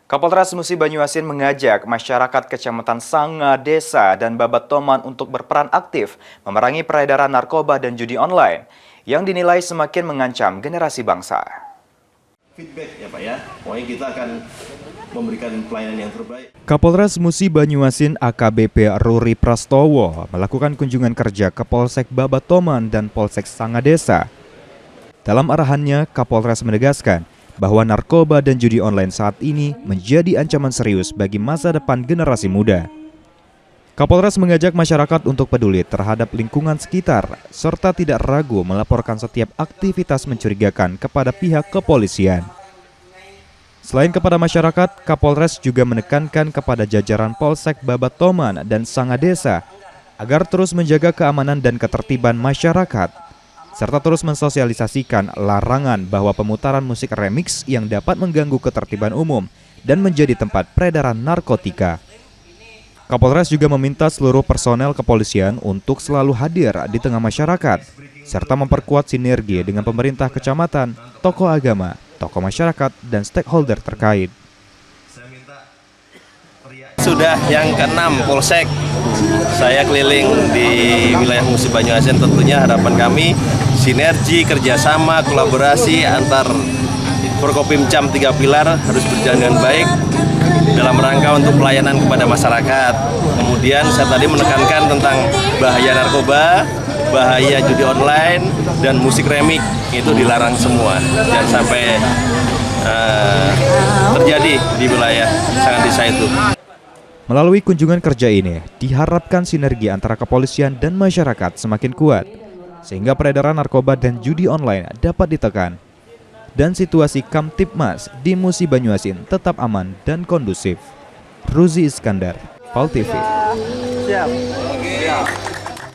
Kapolres Musi Banyuasin mengajak masyarakat Kecamatan Sanga, Desa, dan Babatoman untuk berperan aktif memerangi peredaran narkoba dan judi online yang dinilai semakin mengancam generasi bangsa. Feedback ya Pak ya, pokoknya kita akan memberikan pelayanan yang terbaik. Kapolres Musi Banyuasin AKBP Ruri Prastowo melakukan kunjungan kerja ke Polsek Babatoman dan Polsek Sanga Desa. Dalam arahannya, Kapolres menegaskan bahwa narkoba dan judi online saat ini menjadi ancaman serius bagi masa depan generasi muda. Kapolres mengajak masyarakat untuk peduli terhadap lingkungan sekitar, serta tidak ragu melaporkan setiap aktivitas mencurigakan kepada pihak kepolisian. Selain kepada masyarakat, Kapolres juga menekankan kepada jajaran Polsek Babatoman dan Sanga Desa agar terus menjaga keamanan dan ketertiban masyarakat, serta terus mensosialisasikan larangan bahwa pemutaran musik remix yang dapat mengganggu ketertiban umum dan menjadi tempat peredaran narkotika. Kapolres juga meminta seluruh personel kepolisian untuk selalu hadir di tengah masyarakat, serta memperkuat sinergi dengan pemerintah kecamatan, tokoh agama, tokoh masyarakat, dan stakeholder terkait. Sudah yang ke-6 Polsek, saya keliling di wilayah Musi Banyuasin. Tentunya harapan kami sinergi, kerjasama, kolaborasi antar Forkopimcam 3 pilar harus berjalan dengan baik dalam rangka untuk pelayanan kepada masyarakat. Kemudian saya tadi menekankan tentang bahaya narkoba, bahaya judi online, dan musik remix itu dilarang semua. Jangan sampai terjadi di wilayah Sanga Desa itu. Melalui kunjungan kerja ini, diharapkan sinergi antara kepolisian dan masyarakat semakin kuat, sehingga peredaran narkoba dan judi online dapat ditekan, dan situasi Kamtibmas di Musi Banyuasin tetap aman dan kondusif. Ruzi Iskandar, PAL TV. Siap.